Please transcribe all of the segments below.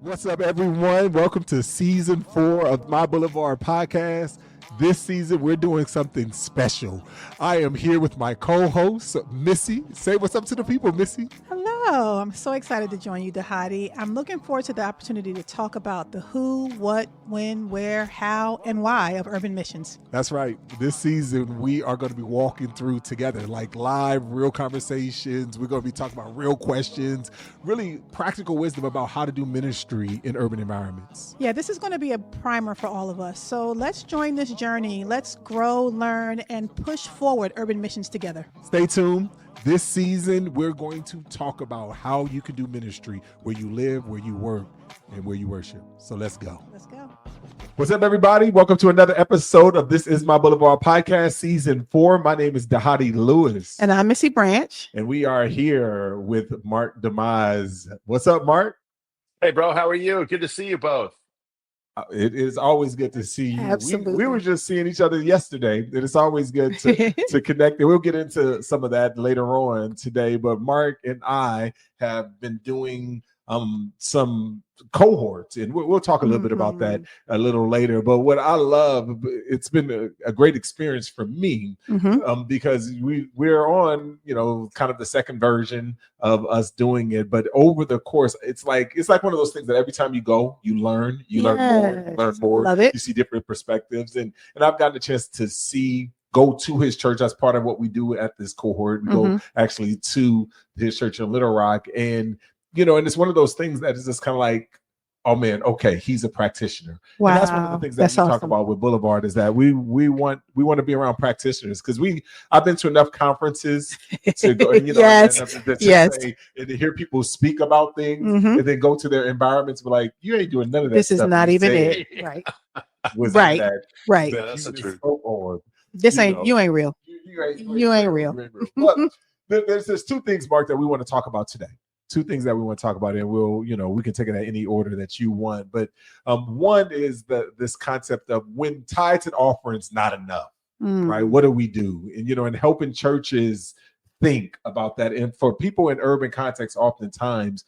What's up, everyone? Welcome to season 4 of My Boulevard podcast. This season, we're doing something special. I am here with my co-host, Missy. Say what's up to the people, Missy. Hello, I'm so excited to join you, Dhati. I'm looking forward to the opportunity to talk about the who, what, when, where, how, and why of urban missions. That's right. This season, we are going to be walking through together, like live, real conversations. We're going to be talking about real questions, really practical wisdom about how to do ministry in urban environments. Yeah, this is going to be a primer for all of us. So let's join this journey. Let's grow, learn, and push forward urban missions together. Stay tuned. This season, we're going to talk about how you can do ministry where you live, where you work, and where you worship. So let's go. Let's go. What's up, everybody? Welcome to another episode of This Is My Boulevard podcast, season 4. My name is Dhati Lewis. And I'm Missie Branch. And we are here with Mark Demise. What's up, Mark? Hey, bro. How are you? Good to see you both. It is always good to see you. Absolutely. We were just seeing each other yesterday. And it's always good to connect. And we'll get into some of that later on today. But Mark and I have been doing some cohorts, and we'll talk a little bit about that a little later. But what I love, it's been a great experience for me because we're on, kind of the second version of us doing it. But over the course, it's like one of those things that every time you go, you learn more, Love it. You see different perspectives, and I've gotten a chance to go to his church. That's part of what we do at this cohort. We go actually to his church in Little Rock, and and it's one of those things that is just kind of like, oh man, okay, he's a practitioner. Wow. And that's one of the things that we talk about with Boulevard is that we want to be around practitioners, because I've been to enough conferences to go, Yes. and to hear people speak about things and then go to their environments, but like, you ain't doing none of that. This stuff is not even say. it. Right. Was Right. that, Right. Yeah, that's the truth. This ain't, you ain't real. You ain't real. But there's two things, Mark, that we want to talk about today. Two things that we want to talk about, and we can take it in any order that you want. But one is this concept of when tithes and offerings not enough, right? What do we do? And helping churches think about that. And for people in urban contexts, oftentimes,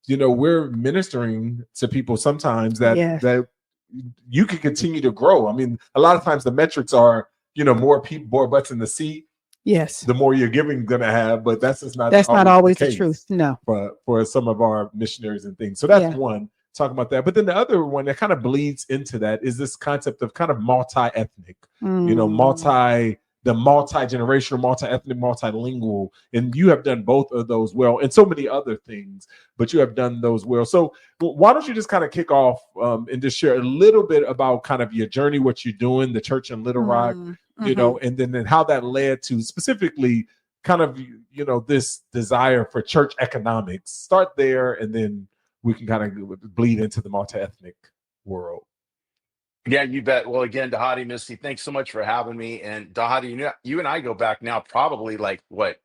we're ministering to people sometimes that you can continue to grow. I mean, a lot of times the metrics are, more people, more butts in the seat. Yes. The more you're giving, going to have, but that's just not. That's not always the truth. No. For some of our missionaries and things. So that's one, talking about that. But then the other one that kind of bleeds into that is this concept of kind of multi-ethnic, multi-generational, multi-ethnic, multilingual. And you have done both of those well, and so many other things, but you have done those well. So why don't you just kind of kick off and just share a little bit about kind of your journey, what you're doing, the church in Little Rock, and then how that led to specifically kind of, this desire for church economics. Start there, and then we can kind of bleed into the multi-ethnic world. Yeah, you bet. Well, again, Dhati, Misty, thanks so much for having me. And Dhati, you and I go back now probably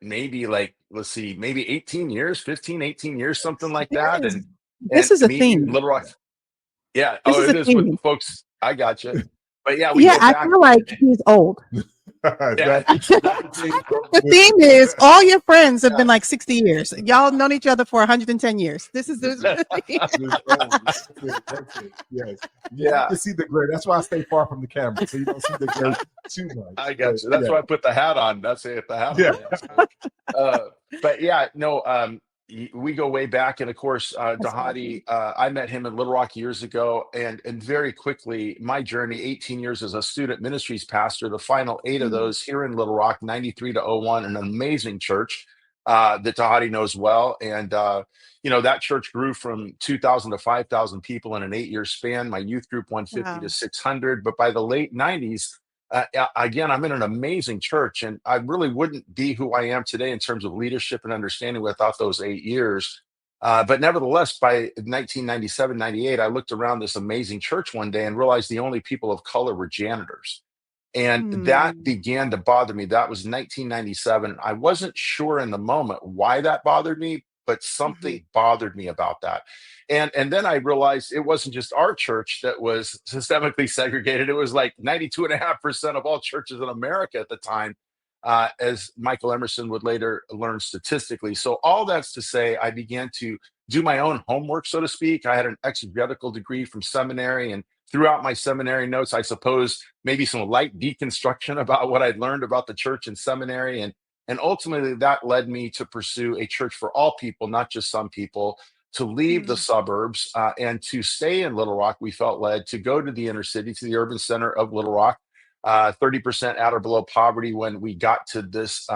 maybe 18 years, 15, 18 years, something like that. And this is a theme. Little Rock. Yeah. This is it a is theme. with folks. I got you. But yeah, I feel like he's old. Yeah. The theme is all your friends have been like 60 years. Y'all known each other for 110 years. This is Yes. You see the gray. That's why I stay far from the camera, so you don't see the gray too much. I got you. That's why I put the hat on. That's it. The hat on. But yeah, no. We go way back, and of course, Dhati, I met him in Little Rock years ago, and very quickly, my journey, 18 years as a student ministries pastor, the final 8 of those here in Little Rock, 93 to 01, an amazing church that Dhati knows well. And, that church grew from 2,000 to 5,000 people in an 8-year span. My youth group, 150 to 600. But by the late 90s, again, I'm in an amazing church, and I really wouldn't be who I am today in terms of leadership and understanding without those 8 years. But nevertheless, by 1997, 98, I looked around this amazing church one day and realized the only people of color were janitors. And that began to bother me. That was 1997. I wasn't sure in the moment why that bothered me, but something bothered me about that. And then I realized it wasn't just our church that was systemically segregated. It was like 92.5% of all churches in America at the time, as Michael Emerson would later learn statistically. So all that's to say, I began to do my own homework, so to speak. I had an exegetical degree from seminary, and throughout my seminary notes, I suppose maybe some light deconstruction about what I'd learned about the church in seminary. And ultimately, that led me to pursue a church for all people, not just some people, to leave the suburbs and to stay in Little Rock. We felt led to go to the inner city, to the urban center of Little Rock. 30% at or below poverty when we got to this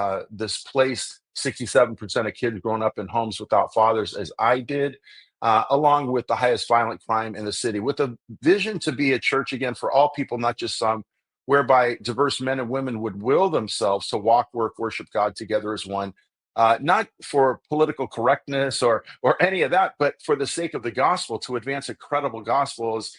place. 67% of kids growing up in homes without fathers, as I did, along with the highest violent crime in the city, with a vision to be a church again for all people, not just some, whereby diverse men and women would will themselves to walk, work, worship God together as one. Not for political correctness or any of that, but for the sake of the gospel, to advance a credible gospel. Is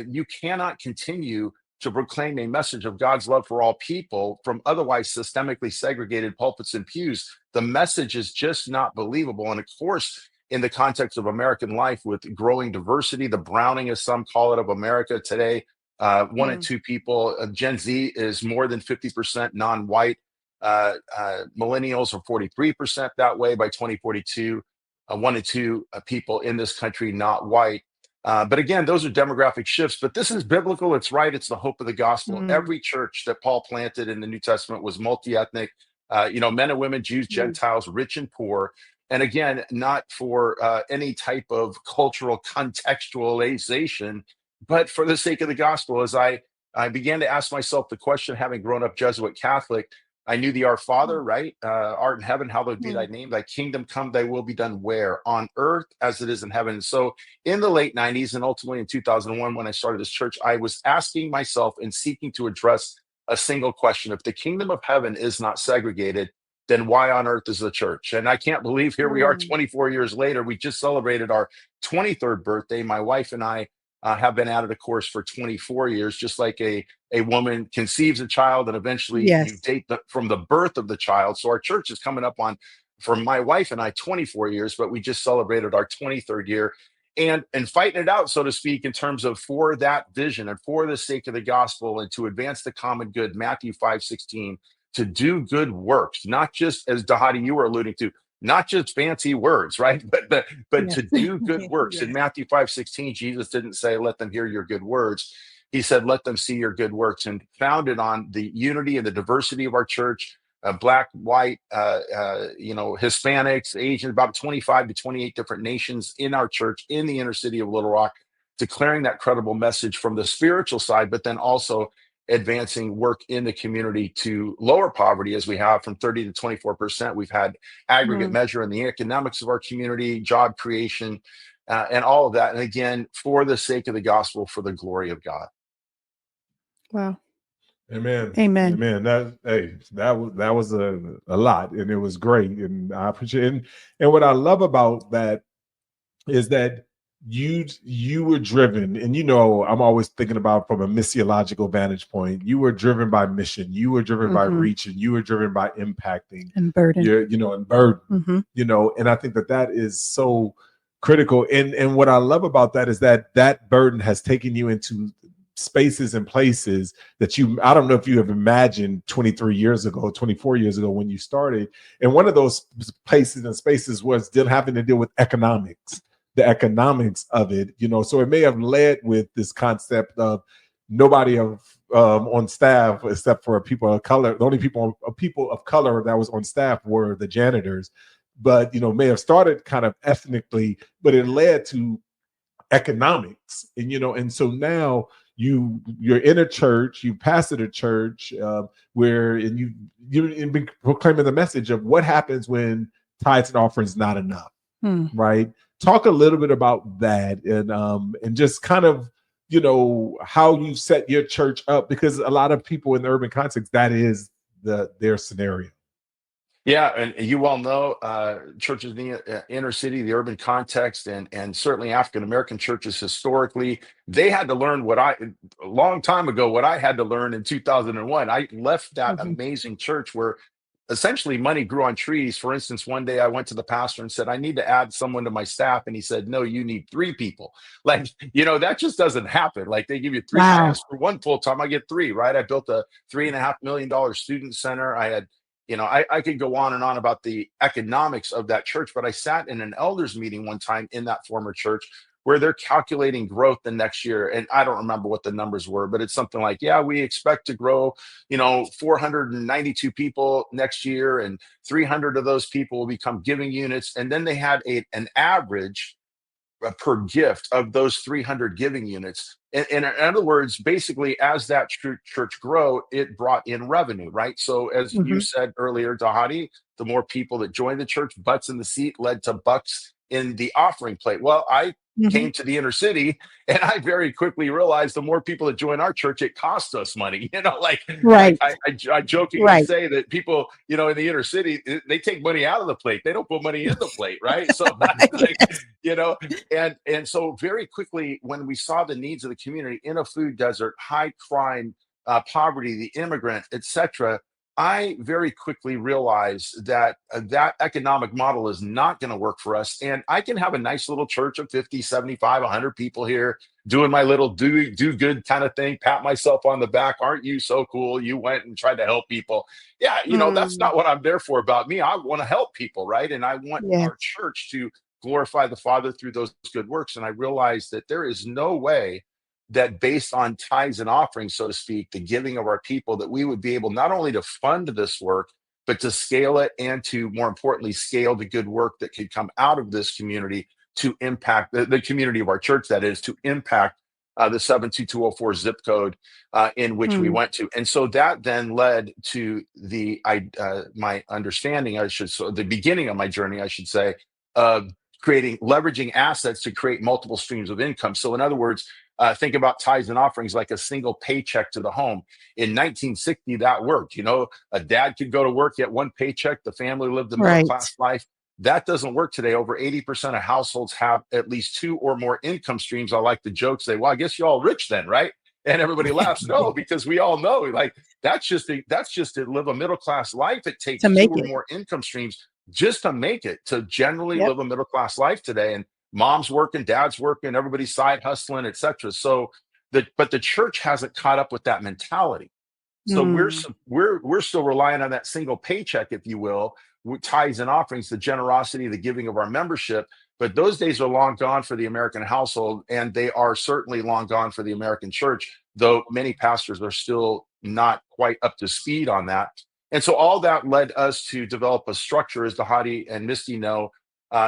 you cannot continue to proclaim a message of God's love for all people from otherwise systemically segregated pulpits and pews. The message is just not believable. And of course, in the context of American life, with growing diversity, the browning, as some call it, of America today, one in two people, Gen Z is more than 50% non-white. Millennials are 43% that way by 2042. One in two people in this country not white. But again, those are demographic shifts. But this is biblical. It's right. It's the hope of the gospel. Every church that Paul planted in the New Testament was multi-ethnic. Men and women, Jews, Gentiles, rich and poor. And again, not for any type of cultural contextualization, but for the sake of the gospel. As I began to ask myself the question, having grown up Jesuit Catholic, I knew the Our Father, right? Art in heaven, hallowed be thy name. Thy kingdom come, thy will be done where? On earth as it is in heaven. So in the late 90s and ultimately in 2001, when I started this church, I was asking myself and seeking to address a single question. If the kingdom of heaven is not segregated, then why on earth is the church? And I can't believe here we are 24 years later. We just celebrated our 23rd birthday. My wife and I have been at it, of course, for 24 years, just like a woman conceives a child and eventually you date from the birth of the child. So our church is coming up on, for my wife and I, 24 years, but we just celebrated our 23rd year and fighting it out, so to speak, in terms of for that vision and for the sake of the gospel and to advance the common good, Matthew 5:16, to do good works, not just, as Dhati, you were alluding to, not just fancy words, right? But to do good works. In Matthew 5:16, Jesus didn't say, let them hear your good words. He said, let them see your good works, and founded on the unity and the diversity of our church, black, white, Hispanics, Asians, about 25 to 28 different nations in our church in the inner city of Little Rock, declaring that credible message from the spiritual side, but then also advancing work in the community to lower poverty, as we have from 30 to 24%. We've had aggregate measure in the economics of our community, job creation, and all of that. And again, for the sake of the gospel, for the glory of God. Wow. Amen. Amen. Amen. That was a lot, and it was great. And I appreciate it. And what I love about that is that you were driven, and I'm always thinking about from a missiological vantage point. You were driven by mission. You were driven by reach, and you were driven by impacting and burden. And burden. And I think that is so critical. And what I love about that is that burden has taken you into spaces and places that I don't know if you have imagined 24 years ago when you started. And one of those places and spaces was still having to deal with economics. The economics of it, so it may have led with this concept of nobody on staff except for people of color. The only people of color that was on staff were the janitors, but may have started kind of ethnically, but it led to economics, and so now you're in a church, you pastor a church where you've been proclaiming the message of what happens when tithes and offerings not enough, right? Talk a little bit about that and just kind of, how you set your church up, because a lot of people in the urban context, that is their scenario. Yeah, and you well know churches in the inner city, the urban context, and certainly African-American churches historically, they had to learn a long time ago, what I had to learn in 2001. I left that amazing church where essentially money grew on trees. For instance, one day I went to the pastor and said, I need to add someone to my staff. And he said, no, you need 3 people. Like, that just doesn't happen. Like, they give you 3. Wow. I asked for 1 full-time, I get 3, right? I built a $3.5 million student center. I had I could go on and on about the economics of that church, but I sat in an elders meeting one time in that former church where they're calculating growth the next year. And I don't remember what the numbers were, but it's something like, yeah, we expect to grow, 492 people next year, and 300 of those people will become giving units. And then they had an average per gift of those 300 giving units. And in other words, basically, as that church grow, it brought in revenue, right? So as you said earlier, Dhati, the more people that joined the church, butts in the seat led to bucks in the offering plate. Well, I came to the inner city, and I very quickly realized the more people that join our church, it costs us money. Right. I jokingly say that people, in the inner city, they take money out of the plate. They don't put money in the plate, right? So, and so very quickly, when we saw the needs of the community in a food desert, high crime, poverty, the immigrant, etc., I very quickly realized that that economic model is not going to work for us. And I can have a nice little church of 50, 75, 100 people here doing my little do good kind of thing, pat myself on the back. Aren't you so cool? You went and tried to help people. Yeah, that's not what I'm there for about me. I want to help people, right? And I want our church to glorify the Father through those good works. And I realized that there is no way that based on tithes and offerings, so to speak, the giving of our people, that we would be able not only to fund this work, but to scale it, and to, more importantly, scale the good work that could come out of this community to impact the community of our church, that is, to impact the 72204 zip code in which we went to. And so that then led to my understanding, the beginning of my journey, I should say, of leveraging assets to create multiple streams of income. So in other words, think about tithes and offerings like a single paycheck to the home. In 1960, that worked. A dad could go to work, get one paycheck. The family lived the middle class life. That doesn't work today. Over 80% of households have at least two or more income streams. I like the joke, say, well, I guess you're all rich then, right? And everybody laughs. No, because we all know, that's just to live a middle class life. It takes two or more income streams just to make it, to generally live a middle class life today. And mom's working, dad's working, everybody's side hustling, etc. So but the church hasn't caught up with that mentality. So we're still relying on that single paycheck, if you will, with tithes and offerings, the generosity, the giving of our membership. But those days are long gone for the American household, and they are certainly long gone for the American church, though many pastors are still not quite up to speed on that. And so all that led us to develop a structure, as Dhati and Misty know,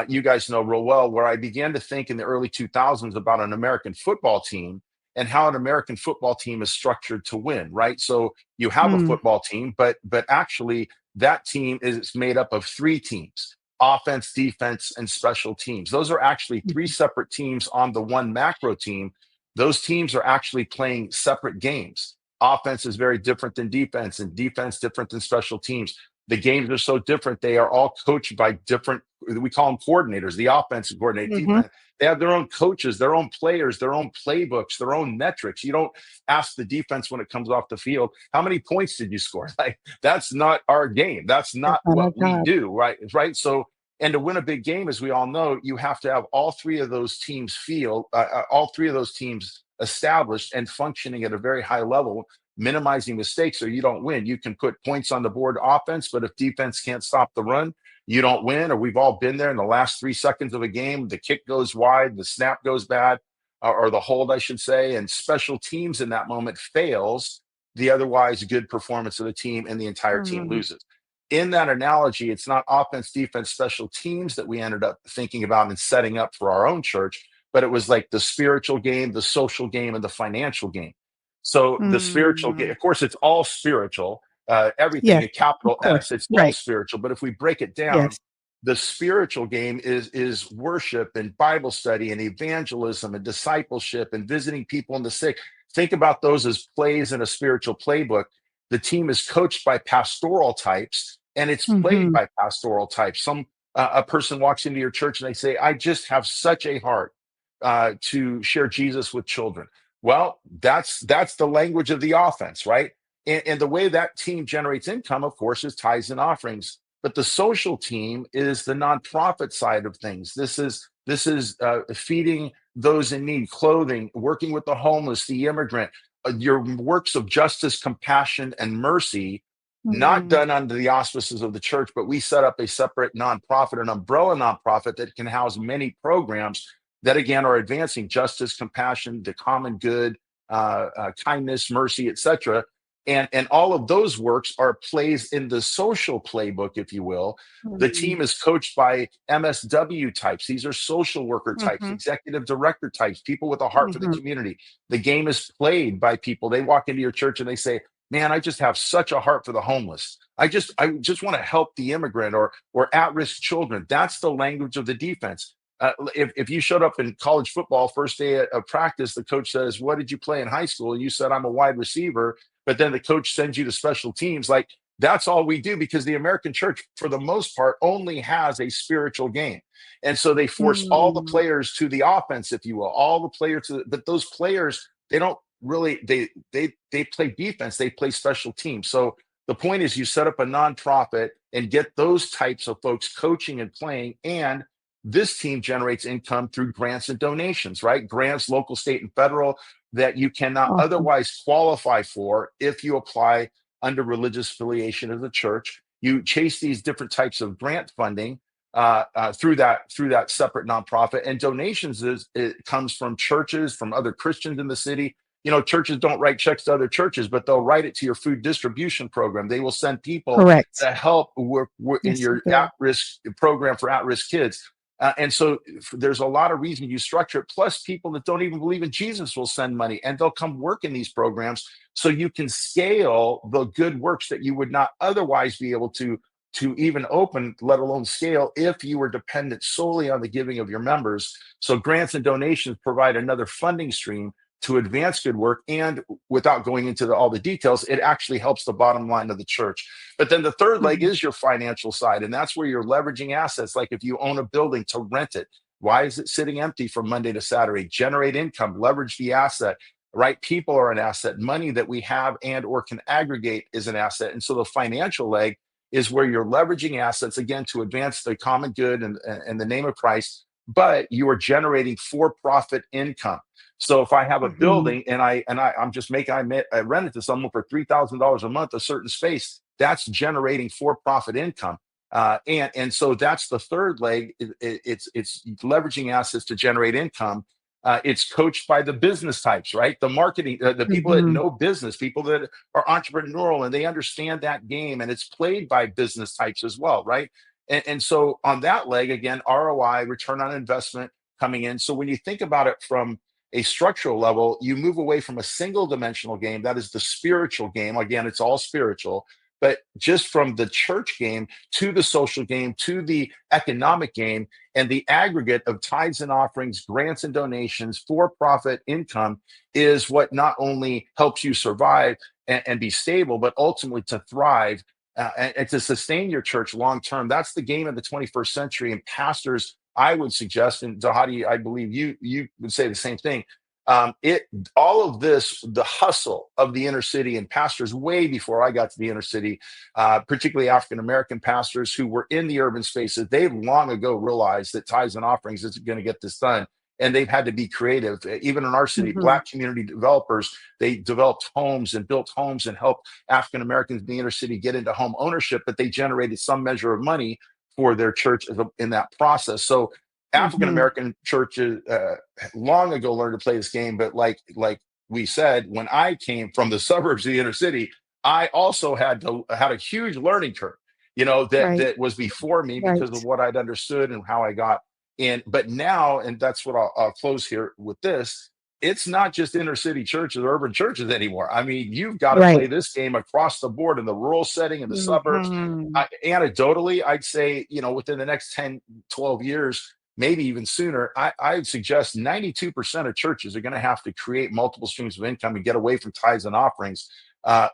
you guys know real well, where I began to think in the early 2000s about an American football team and how an American football team is structured to win, right? So you have a football team, but actually that team is made up of three teams: offense, defense, and special teams. Those are actually three separate teams on the one macro team. Those teams are actually playing separate games. Offense is very different than defense, and defense different than special teams. The games are so different. They are all coached by different, we call them coordinators. The offense coordinator, defense. They have their own coaches, their own players, their own playbooks, their own metrics. You don't ask the defense when it comes off the field, how many points did you score? That's not our game. That's not what we do, right? So, and to win a big game, as we all know, you have to have all three of those teams established and functioning at a very high level, minimizing mistakes, or you don't win. You can put points on the board offense, but if defense can't stop the run, you don't win. Or we've all been there in the last 3 seconds of a game, the kick goes wide, the snap goes bad, or the hold, I should say, and special teams in that moment fails the otherwise good performance of the team, and the entire team loses. In that analogy, it's not offense, defense, special teams that we ended up thinking about and setting up for our own church, but it was like the spiritual game, the social game, and the financial game. So the spiritual game, of course, it's all spiritual. Everything in capital S, it's all spiritual. But if we break it down, the spiritual game is worship and Bible study and evangelism and discipleship and visiting people in the sick. Think about those as plays in a spiritual playbook. The team is coached by pastoral types, and it's played by pastoral types. A person walks into your church and they say, I just have such a heart to share Jesus with children. Well, that's the language of the offense, right? And the way that team generates income, of course, is tithes and offerings. But the social team is the nonprofit side of things. This is feeding those in need, clothing, working with the homeless, the immigrant, your works of justice, compassion, and mercy not done under the auspices of the church, but we set up a separate nonprofit, an umbrella nonprofit that can house many programs that, again, are advancing justice, compassion, the common good, kindness, mercy, etc. And all of those works are plays in the social playbook, if you will. The team is coached by MSW types. These are social worker types, executive director types, people with a heart for the community. The game is played by people. They walk into your church and they say, man, I just have such a heart for the homeless. I just want to help the immigrant or at-risk children. That's the language of the defense. If you showed up in college football first day of practice, the coach says, what did you play in high school? And you said, I'm a wide receiver. But then the coach sends you to special teams. Like, that's all we do, because the American church, for the most part, only has a spiritual game. And so they force all the players to the offense, if you will, all the players but those players, they don't really, they play defense, they play special teams. So the point is, you set up a nonprofit and get those types of folks coaching and playing, and this team generates income through grants and donations, right? Grants, local, state, and federal, that you cannot otherwise qualify for if you apply under religious affiliation of the church. You chase these different types of grant funding through that separate nonprofit, and donations it comes from churches, from other Christians in the city. You know, churches don't write checks to other churches, but they'll write it to your food distribution program. They will send people to help work in your at-risk program for at-risk kids. And so there's a lot of reason you structure it. Plus, people that don't even believe in Jesus will send money, and they'll come work in these programs, so you can scale the good works that you would not otherwise be able to even open, let alone scale, if you were dependent solely on the giving of your members. So grants and donations provide another funding stream to advance good work, and without going into all the details, it actually helps the bottom line of the church. But then the third leg is your financial side, and that's where you're leveraging assets. Like if you own a building, to rent it. Why is it sitting empty from Monday to Saturday? Generate income, leverage the asset, right? People are an asset. Money that we have and or can aggregate is an asset. And so the financial leg is where you're leveraging assets, again, to advance the common good and the name of Christ, but you are generating for-profit income. So if I have a building and I rent it to someone for $3,000 a month, a certain space, that's generating for-profit income. And so that's the third leg. It's leveraging assets to generate income. It's coached by the business types, right? The marketing, the people that know business, people that are entrepreneurial, and they understand that game, and it's played by business types as well, right? And so on that leg, again, ROI, return on investment, coming in. So when you think about it from a structural level, you move away from a single dimensional game, that is the spiritual game. Again, it's all spiritual, but just from the church game to the social game to the economic game, and the aggregate of tithes and offerings, grants and donations, for-profit income is what not only helps you survive and be stable, but ultimately to thrive and to sustain your church long term. That's the game of the 21st century. And pastors, I would suggest, and Dhati, I believe you would say the same thing. All of this, the hustle of the inner city, and pastors way before I got to the inner city, particularly African American pastors who were in the urban spaces, they long ago realized that tithes and offerings isn't going to get this done, and they've had to be creative. Even in our city, Black community developers, they developed homes and built homes and helped African Americans in the inner city get into home ownership, but they generated some measure of money for their church in that process. So African American churches long ago learned to play this game, but like we said, when I came from the suburbs of the inner city, I also had a huge learning curve, that was before me because of what I'd understood and how I got in. But now, and that's what I'll close here with this, it's not just inner city churches or urban churches anymore. I mean, you've got to play this game across the board in the rural setting, in the suburbs. Anecdotally, I'd say, within the next 10, 12 years, maybe even sooner, I'd suggest 92% of churches are going to have to create multiple streams of income and get away from tithes and offerings,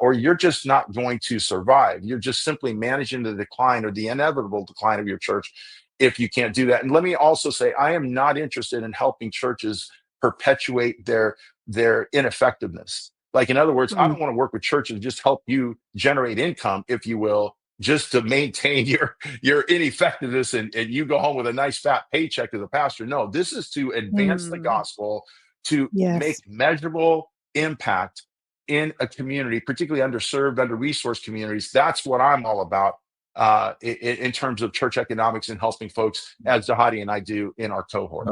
or you're just not going to survive. You're just simply managing the decline or the inevitable decline of your church if you can't do that. And let me also say, I am not interested in helping churches perpetuate their ineffectiveness. Like, in other words, I don't want to work with churches to just help you generate income, if you will, just to maintain your ineffectiveness and you go home with a nice fat paycheck as a pastor. No, this is to advance the gospel, to make measurable impact in a community, particularly underserved, under-resourced communities. That's what I'm all about in terms of church economics and helping folks, as Dhati and I do in our cohort.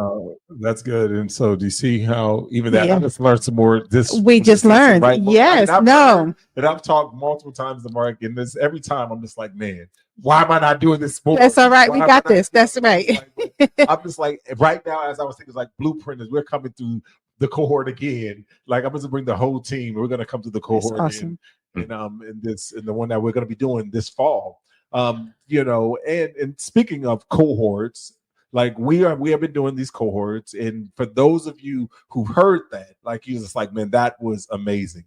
That's good. And so, do you see how even that? I just learned some more. We just learned, right? Yes, and I've talked multiple times to Mark, and this every time I'm just like, man, why am I not doing this more? That's all right. We got this. That's right. I'm just like, right now, as I was thinking, it's like blueprint is we're coming through the cohort again. Like, I'm going to bring the whole team. We're going to come to the cohort. That's awesome. in the one that we're going to be doing this fall. And speaking of cohorts, like we have been doing these cohorts, and for those of you who heard that, like, you just like, man, that was amazing.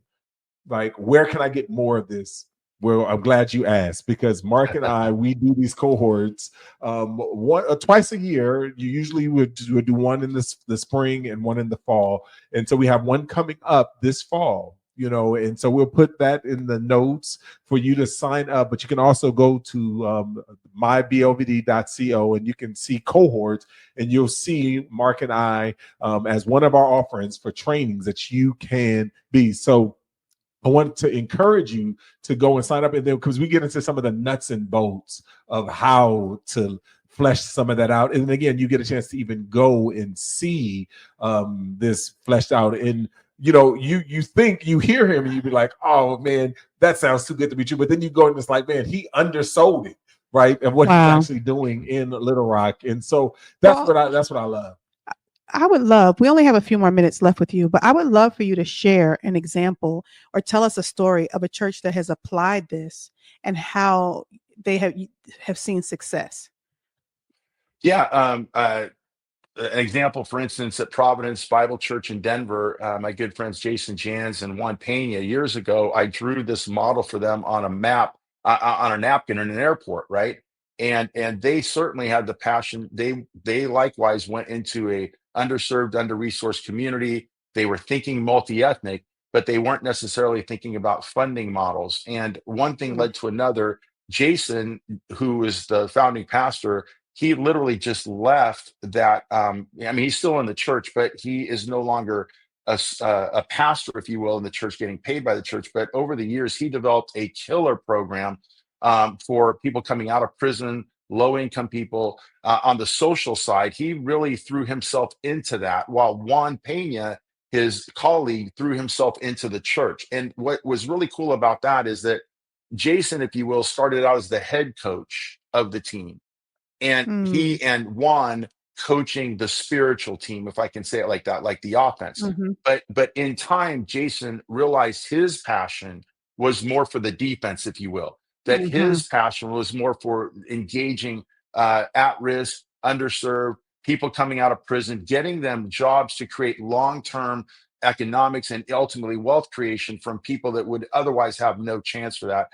Like, where can I get more of this? Well, I'm glad you asked, because Mark and I, we do these cohorts twice a year. You usually would do one in the spring and one in the fall. And so we have one coming up this fall, and so we'll put that in the notes for you to sign up. But you can also go to MyBLVD.co, and you can see cohorts, and you'll see Mark and I as one of our offerings for trainings that you can be. So I want to encourage you to go and sign up, and then because we get into some of the nuts and bolts of how to flesh some of that out, and then again, you get a chance to even go and see this fleshed out. And you think you hear him, and you be like, "Oh man, that sounds too good to be true." But then you go and it's like, "Man, he undersold it, right?" And what he's actually doing in Little Rock, and so that's what I love. I would love, we only have a few more minutes left with you, but I would love for you to share an example or tell us a story of a church that has applied this and how they have seen success. Yeah. An example, for instance, at Providence Bible Church in Denver, my good friends Jason Jans and Juan Pena, years ago, I drew this model for them on a map, on a napkin in an airport, right? And they certainly had the passion. They likewise went into a underserved, under-resourced community. They were thinking multi-ethnic, but they weren't necessarily thinking about funding models. And one thing led to another. Jason, who is the founding pastor, he literally just left that. He's still in the church, but he is no longer a pastor, if you will, in the church, getting paid by the church. But over the years, he developed a killer program for people coming out of prison, low-income people. On the social side, he really threw himself into that, while Juan Pena, his colleague, threw himself into the church. And what was really cool about that is that Jason, if you will, started out as the head coach of the team. And he and Juan coaching the spiritual team, if I can say it like that, like the offense. But in time, Jason realized his passion was more for the defense, if you will, that his passion was more for engaging at-risk, underserved people coming out of prison, getting them jobs to create long-term economics and ultimately wealth creation from people that would otherwise have no chance for that.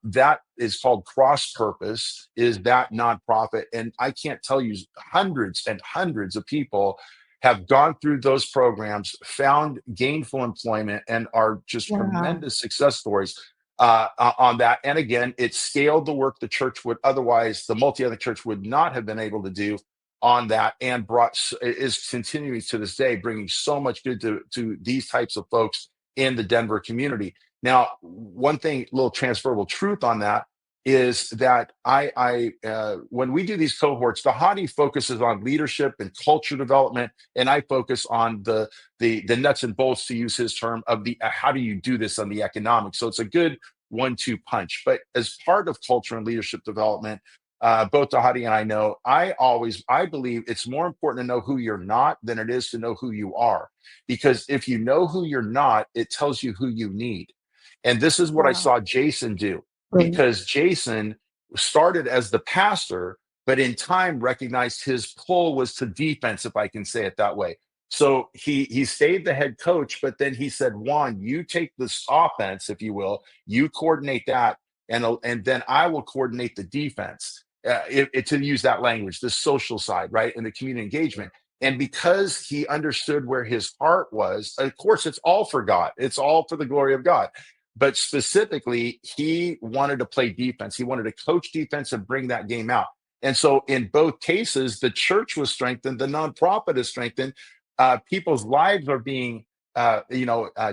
That is called Cross Purpose, is that nonprofit. And I can't tell you, hundreds and hundreds of people have gone through those programs, found gainful employment, and are just tremendous success stories on that. And again, it scaled the work the church would otherwise, the multi-ethnic church would not have been able to do on that, and is continuing to this day, bringing so much good to these types of folks in the Denver community. Now, one thing, little transferable truth on that, is that when we do these cohorts, Dhati focuses on leadership and culture development, and I focus on the nuts and bolts, to use his term, of the how do you do this on the economics. So it's a good 1-2 punch. But as part of culture and leadership development, both Dhati and I know, I believe it's more important to know who you're not than it is to know who you are. Because if you know who you're not, it tells you who you need. And this is what I saw Jason do, because Jason started as the pastor, but in time recognized his pull was to defense, if I can say it that way. So he stayed the head coach, but then he said, Juan, you take this offense, if you will, you coordinate that, and then I will coordinate the defense, to use that language, the social side, right, and the community engagement. And because he understood where his heart was, of course, it's all for God. It's all for the glory of God. But specifically, he wanted to play defense. He wanted to coach defense and bring that game out. And so in both cases, the church was strengthened, the nonprofit is strengthened. People's lives are being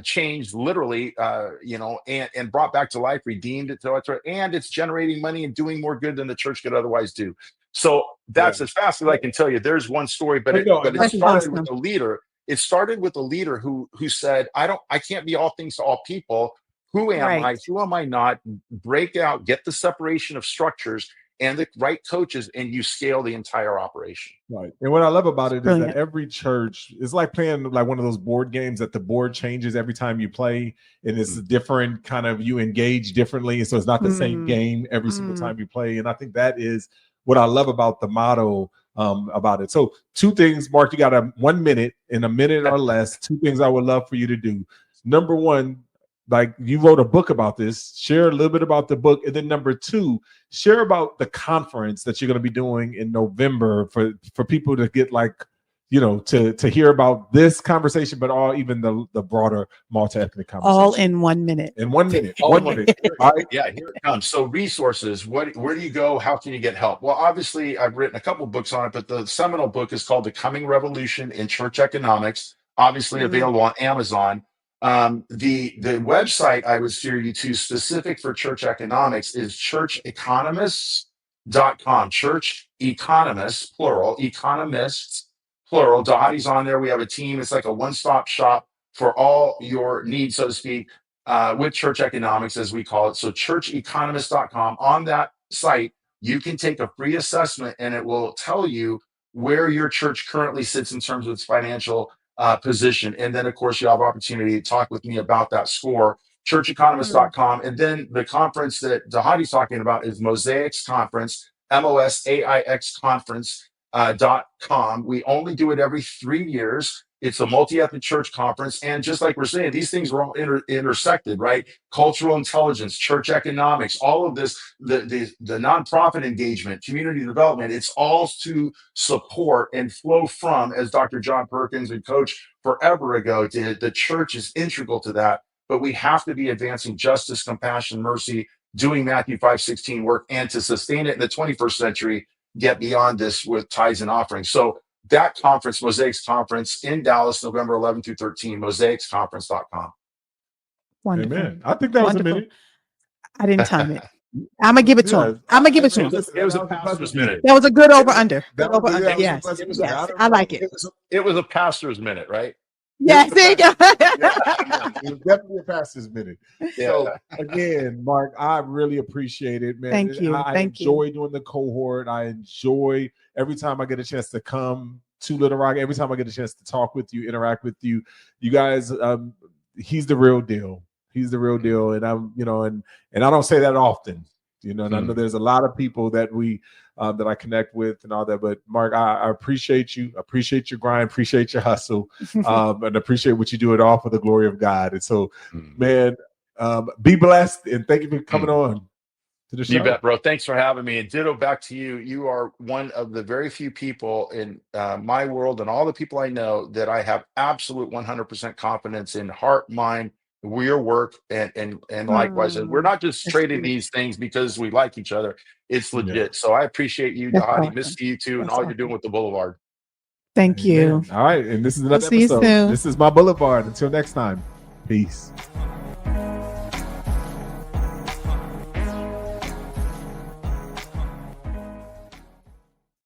changed literally, and brought back to life, redeemed it, and it's generating money and doing more good than the church could otherwise do. So that's as fast as I can tell you. There's one story, but it started with a leader. It started with a leader who said, I can't be all things to all people. Who am I? Who am I not? Break out, get the separation of structures and the right coaches, and you scale the entire operation. Right. And what I love about it is that every church is like playing like one of those board games that the board changes every time you play, and it's a different kind of, you engage differently. So it's not the same game every single time you play. And I think that is what I love about the motto about it. So 2 things, Mark, you got 1 minute, in a minute or less, 2 things I would love for you to do. Number 1, like you wrote a book about this, share a little bit about the book. And then number 2, share about the conference that you're going to be doing in November for people to get to hear about this conversation, but even the broader multi-ethnic conversation. All in 1 minute. In 1 minute. 1 minute. All right. Yeah, here it comes. So resources, where do you go? How can you get help? Well, obviously I've written a couple books on it, but the seminal book is called The Coming Revolution in Church Economics, obviously available on Amazon. The website I would steer you to specific for church economics is churcheconomists.com. Church economists, plural, economists, plural. Dhati's on there. We have a team. It's like a one-stop shop for all your needs, so to speak, with church economics, as we call it. So churcheconomists.com. On that site, you can take a free assessment, and it will tell you where your church currently sits in terms of its financial position. And then, of course, you have opportunity to talk with me about that score, churcheconomist.com. And then the conference that Dhati's talking about is Mosaics Conference, MOSAIX conference.com. We only do it every 3 years. It's a multi-ethnic church conference. And just like we're saying, these things are all intersected, right? Cultural intelligence, church economics, all of this, the nonprofit engagement, community development, it's all to support and flow from, as Dr. John Perkins and Coach forever ago did. The church is integral to that, but we have to be advancing justice, compassion, mercy, doing Matthew 5:16 work, and to sustain it in the 21st century, get beyond this with tithes and offerings. So that conference, Mosaics Conference in Dallas, November 11 through 13, mosaicsconference.com. Wonderful. Amen. I think that was a minute. I didn't time it. I'm going to give it to him. I'm going to give it to him. It was a pastor's minute. That was a good over-under. Good over-under. Yes. I like it. It was a pastor's minute, right? Yes, there you go. It was definitely a pastor's minute. Yeah. So again, Mark, I really appreciate it, man. Thank you. I enjoy doing the cohort. I enjoy every time I get a chance to come to Little Rock, every time I get a chance to talk with you, interact with you. You guys, he's the real deal. He's the real deal. And I'm, and I don't say that often, and I know there's a lot of people that that I connect with and all that. But Mark, I appreciate you. Appreciate your grind. Appreciate your hustle. And appreciate what you do it all for the glory of God. And so, man, be blessed. And thank you for coming on to the show. You bet, bro. Thanks for having me. And ditto back to you. You are one of the very few people in my world and all the people I know that I have absolute 100% confidence in heart, mind, your work, and likewise. And we're not just trading these things because we like each other. It's legit. Yeah. So I appreciate you, Dhati. Awesome. Miss you too, and all you're doing with the Boulevard. Thank you. All right. And this is another episode. This is My Boulevard. Until next time. Peace.